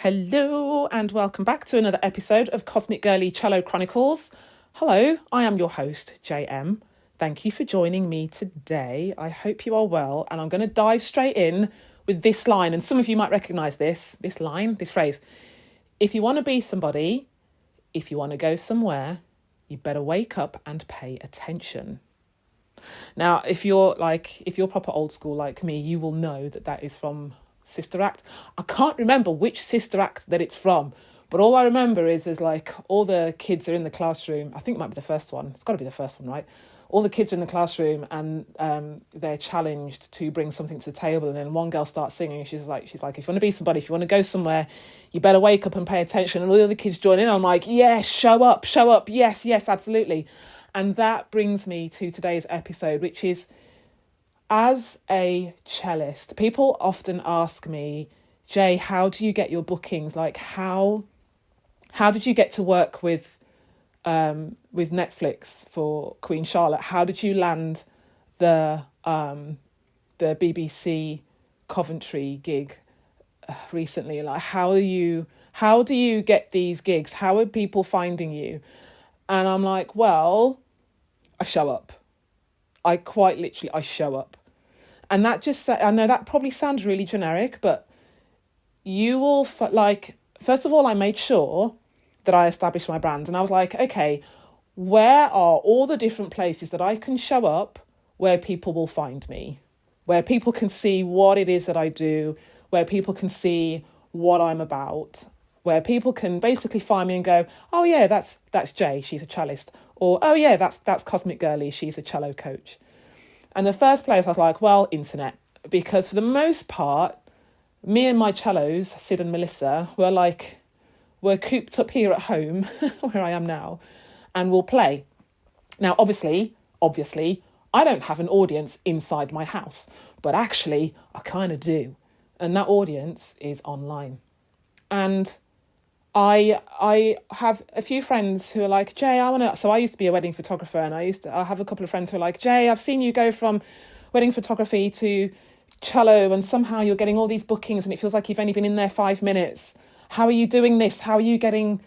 Hello and welcome back to another episode of Cosmicgirlie Cello Chronicles. Hello, I am your host, JM. Thank you for joining me today. I hope you are well, and I'm going to dive straight in with this line, and some of you might recognise this phrase. If you want to be somebody, if you want to go somewhere, you better wake up and pay attention. Now, if you're proper old school like me, you will know that is from Sister Act. I can't remember which Sister Act that it's from, but all I remember is like all the kids are in the classroom. I think it might be the first one. It's got to be the first one, right? All the kids are in the classroom and they're challenged to bring something to the table, and then one girl starts singing. She's like, if you want to be somebody, if you want to go somewhere, you better wake up and pay attention. And all the other kids join in. I'm like, yes, show up, yes, absolutely. And that brings me to today's episode, which is, as a cellist, people often ask me, Jay, how do you get your bookings? Like, how did you get to work with Netflix for Queen Charlotte? How did you land the BBC Coventry gig recently? Like, how do you get these gigs? How are people finding you? And I'm like, well, I show up. I show up. And that I know that probably sounds really generic, but you will, first of all, I made sure that I established my brand. And I was like, okay, where are all the different places that I can show up where people will find me, where people can see what it is that I do, where people can see what I'm about, where people can basically find me and go, oh yeah, that's Jay, she's a cellist. Or, oh yeah, that's Cosmicgirlie, she's a cello coach. And the first place I was like, well, internet. Because for the most part, me and my cellos, Sid and Melissa, we're cooped up here at home, where I am now, and we'll play. Now, obviously, I don't have an audience inside my house, but actually, I kind of do. And that audience is online. And I have a few friends who are like, Jay, so I used to be a wedding photographer, and I have a couple of friends who are like, Jay, I've seen you go from wedding photography to cello, and somehow you're getting all these bookings and it feels like you've only been in there 5 minutes. How are you doing this? How are you getting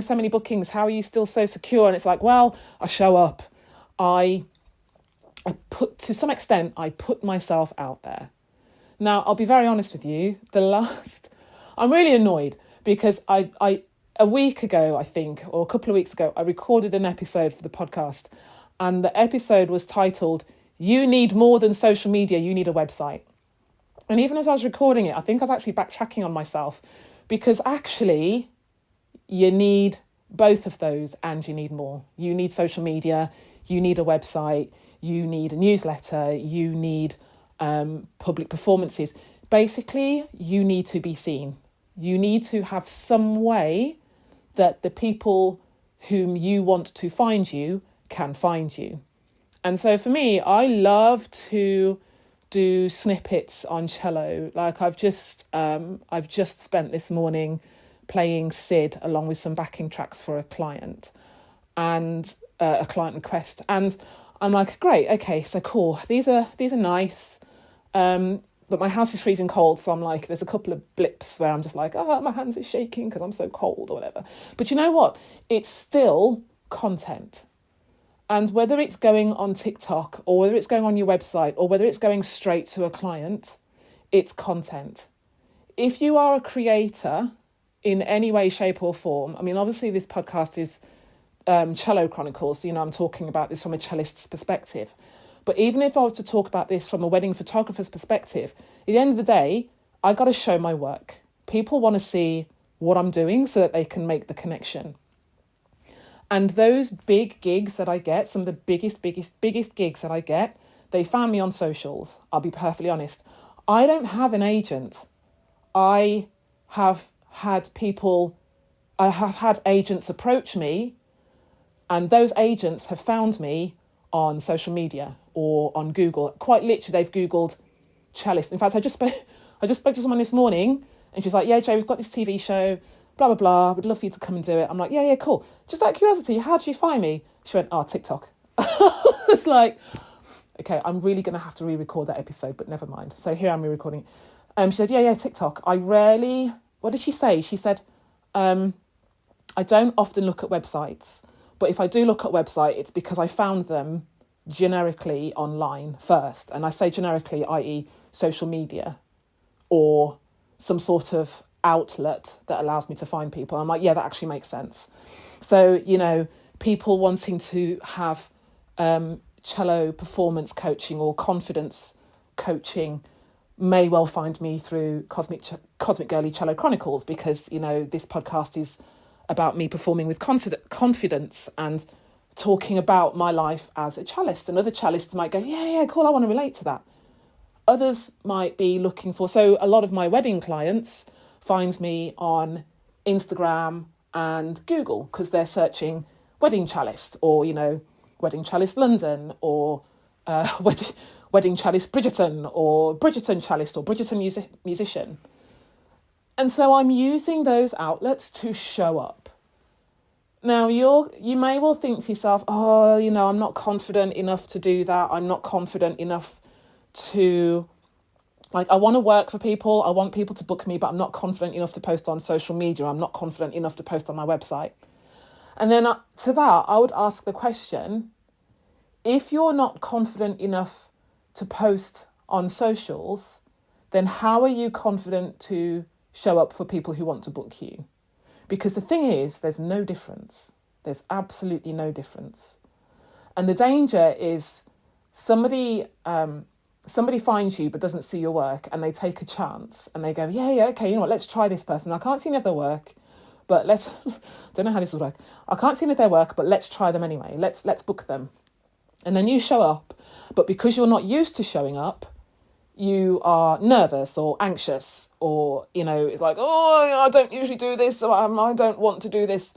so many bookings? How are you still so secure? And it's like, well, I show up. I to some extent, I put myself out there. Now, I'll be very honest with you. I'm really annoyed because I a week ago, I think, or a couple of weeks ago, I recorded an episode for the podcast, and the episode was titled, You Need More Than Social Media, You Need a Website. And even as I was recording it, I think I was actually backtracking on myself, because actually you need both of those and you need more. You need social media, you need a website, you need a newsletter, you need public performances. Basically, you need to be seen. You need to have some way that the people whom you want to find you can find you. And so for me, I love to do snippets on cello. Like I've just spent this morning playing Sid along with some backing tracks for a client and a client request. And I'm like, great, okay, so cool. These are nice. But my house is freezing cold, so I'm like, there's a couple of blips where I'm just like, oh, my hands are shaking because I'm so cold or whatever. But you know what? It's still content. And whether it's going on TikTok or whether it's going on your website or whether it's going straight to a client, it's content. If you are a creator in any way, shape or form, I mean, obviously this podcast is Cello Chronicles, so, I'm talking about this from a cellist's perspective. But even if I was to talk about this from a wedding photographer's perspective, at the end of the day, I got to show my work. People want to see what I'm doing so that they can make the connection. And those big gigs that I get, some of the biggest gigs that I get, they found me on socials. I'll be perfectly honest. I don't have an agent. I have had agents approach me, and those agents have found me on social media or on Google. Quite literally, they've Googled cellist. In fact, I just spoke to someone this morning, and she's like, yeah, Jay, we've got this TV show, blah, blah, blah. Would love for you to come and do it. I'm like, yeah, cool. Just out of curiosity, how did you find me? She went, TikTok. It's like, okay, I'm really going to have to re-record that episode, but never mind. So here I'm re-recording. She said, yeah, TikTok. I rarely what did she say? She said, I don't often look at websites, but if I do look at website, it's because I found them generically online first. And I say generically, i.e. social media or some sort of outlet that allows me to find people. I'm like, yeah, that actually makes sense. So, you know, people wanting to have cello performance coaching or confidence coaching may well find me through Cosmicgirlie Cello Chronicles, because, you know, this podcast is about me performing with confidence and talking about my life as a cellist. And other cellists might go, yeah, cool, I want to relate to that. Others might be looking for, so a lot of my wedding clients find me on Instagram and Google because they're searching wedding cellist, or, you know, wedding cellist London, or wedding cellist Bridgerton, or Bridgerton cellist, or Bridgerton musician. And so I'm using those outlets to show up. Now, you may well think to yourself, oh, you know, I'm not confident enough to do that. I'm not confident enough to, like, I want to work for people. I want people to book me, but I'm not confident enough to post on social media. I'm not confident enough to post on my website. And then to that, I would ask the question, if you're not confident enough to post on socials, then how are you confident to show up for people who want to book you? Because the thing is, there's no difference. There's absolutely no difference. And the danger is somebody finds you but doesn't see your work, and they take a chance and they go, yeah, okay, you know what, let's try this person. I can't see any of their work, but don't know how this will work. I can't see any of their work, but let's try them anyway. Let's book them. And then you show up, but because you're not used to showing up, you are nervous or anxious, or, you know, it's like, oh, I don't usually do this, so I don't want to do this.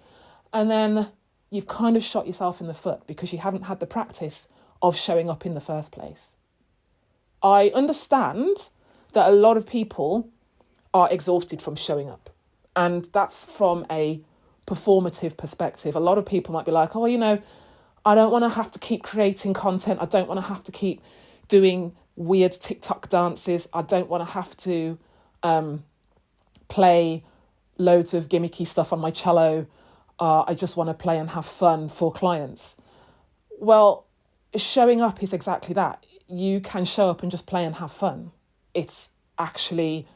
And then you've kind of shot yourself in the foot because you haven't had the practice of showing up in the first place. I understand that a lot of people are exhausted from showing up, and that's from a performative perspective. A lot of people might be like, oh, you know, I don't want to have to keep creating content. I don't want to have to keep doing weird TikTok dances. I don't want to have to play loads of gimmicky stuff on my cello. I just want to play and have fun for clients. Well, showing up is exactly that. You can show up and just play and have fun. It's actually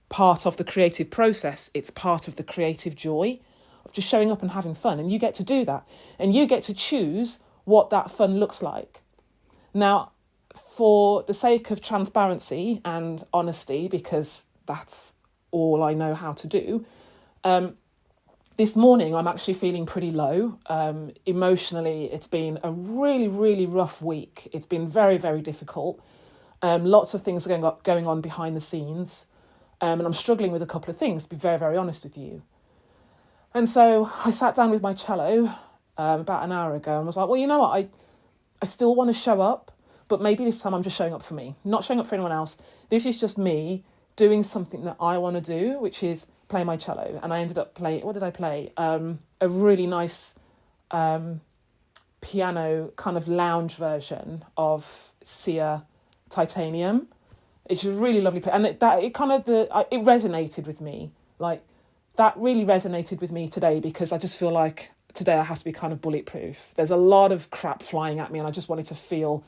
part of the creative process. It's part of the creative joy of just showing up and having fun. And you get to do that. And you get to choose what that fun looks like. Now, for the sake of transparency and honesty, because that's all I know how to do, this morning I'm actually feeling pretty low. Emotionally, it's been a really, really rough week. It's been very, very difficult. Lots of things are going on behind the scenes. And I'm struggling with a couple of things, to be very, very honest with you. And so I sat down with my cello about an hour ago and was like, well, you know what? I still want to show up, but maybe this time I'm just showing up for me, not showing up for anyone else. This is just me doing something that I want to do, which is play my cello. And I ended up playing, what did I play? A really nice piano kind of lounge version of Sia Titanium. It's a really lovely play. And it resonated with me. Like, that really resonated with me today, because I just feel like today I have to be kind of bulletproof. There's a lot of crap flying at me and I just wanted to feel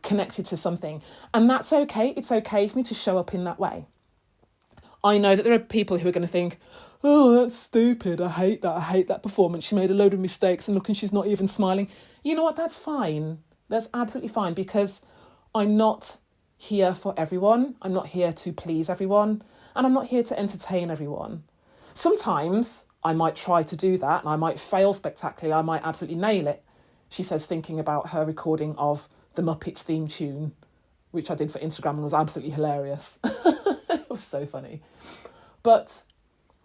connected to something. And that's okay. It's okay for me to show up in that way. I know that there are people who are going to think, oh, that's stupid. I hate that performance. She made a load of mistakes and look, and she's not even smiling. You know what? That's fine. That's absolutely fine, because I'm not here for everyone. I'm not here to please everyone. And I'm not here to entertain everyone. Sometimes I might try to do that and I might fail spectacularly. I might absolutely nail it. She says, thinking about her recording of the Muppets theme tune, which I did for Instagram and was absolutely hilarious. It was so funny. But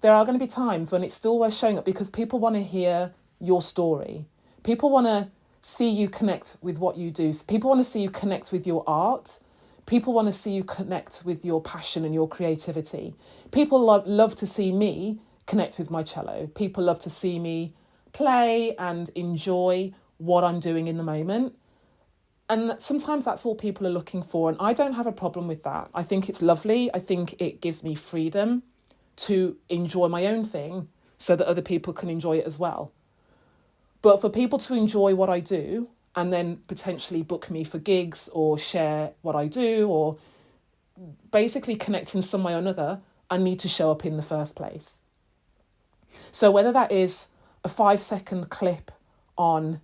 there are going to be times when it's still worth showing up, because people want to hear your story. People want to see you connect with what you do. People want to see you connect with your art. People want to see you connect with your passion and your creativity. People love to see me connect with my cello. People love to see me play and enjoy what I'm doing in the moment. And sometimes that's all people are looking for. And I don't have a problem with that. I think it's lovely. I think it gives me freedom to enjoy my own thing so that other people can enjoy it as well. But for people to enjoy what I do and then potentially book me for gigs or share what I do or basically connect in some way or another, I need to show up in the first place. So whether that is a 5-second clip on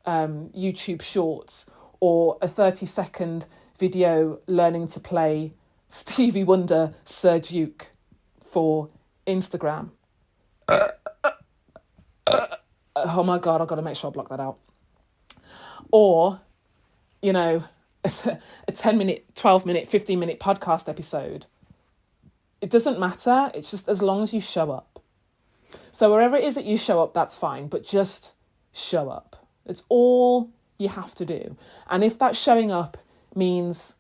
YouTube Shorts or a 30-second video learning to play Stevie Wonder Sir Duke for Instagram. Oh my God, I've got to make sure I block that out. Or, you know, a 10-minute, 12-minute, 15-minute podcast episode. It doesn't matter. It's just as long as you show up. So wherever it is that you show up, that's fine. But just show up. It's all you have to do. And if that showing up means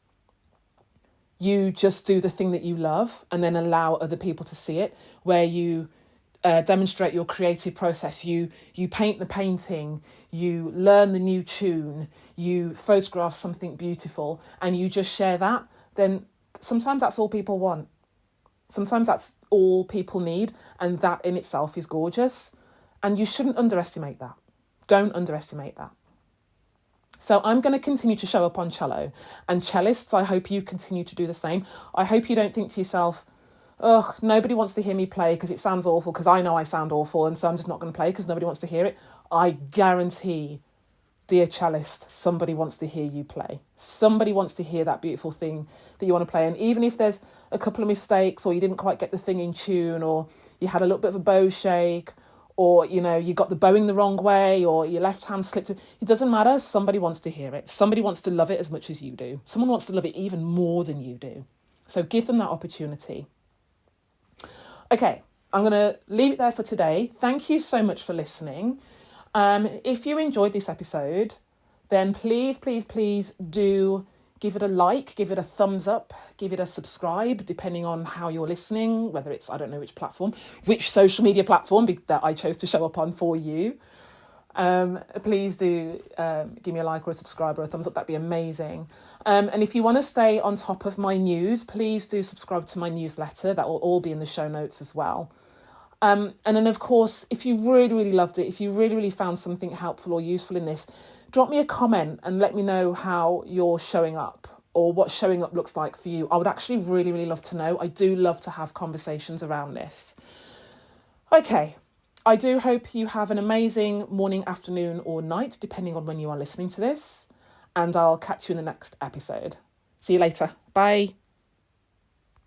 you just do the thing that you love and then allow other people to see it, where you demonstrate your creative process, you paint the painting, you learn the new tune, you photograph something beautiful, and you just share that, then sometimes that's all people want. Sometimes that's all people need, and that in itself is gorgeous. And you shouldn't underestimate that. Don't underestimate that. So I'm going to continue to show up on cello. And cellists, I hope you continue to do the same. I hope you don't think to yourself, oh, nobody wants to hear me play because it sounds awful, because I know I sound awful, and so I'm just not going to play because nobody wants to hear it. I guarantee, dear cellist, somebody wants to hear you play. Somebody wants to hear that beautiful thing that you want to play. And even if there's a couple of mistakes, or you didn't quite get the thing in tune, or you had a little bit of a bow shake, or, you know, you got the bowing the wrong way, or your left hand slipped, it doesn't matter. Somebody wants to hear it. Somebody wants to love it as much as you do. Someone wants to love it even more than you do. So give them that opportunity. Okay, I'm going to leave it there for today. Thank you so much for listening. If you enjoyed this episode, then please do give it a like, give it a thumbs up, give it a subscribe, depending on how you're listening, whether it's, I don't know which platform, which social media platform that I chose to show up on for you. Please do give me a like or a subscribe or a thumbs up. That'd be amazing. And if you want to stay on top of my news, please do subscribe to my newsletter. That will all be in the show notes as well. And then, of course, if you really loved it, if you really found something helpful or useful in this, drop me a comment and let me know how you're showing up or what showing up looks like for you. I would actually really love to know. I do love to have conversations around this. Okay, I do hope you have an amazing morning, afternoon or night, depending on when you are listening to this. And I'll catch you in the next episode. See you later. Bye.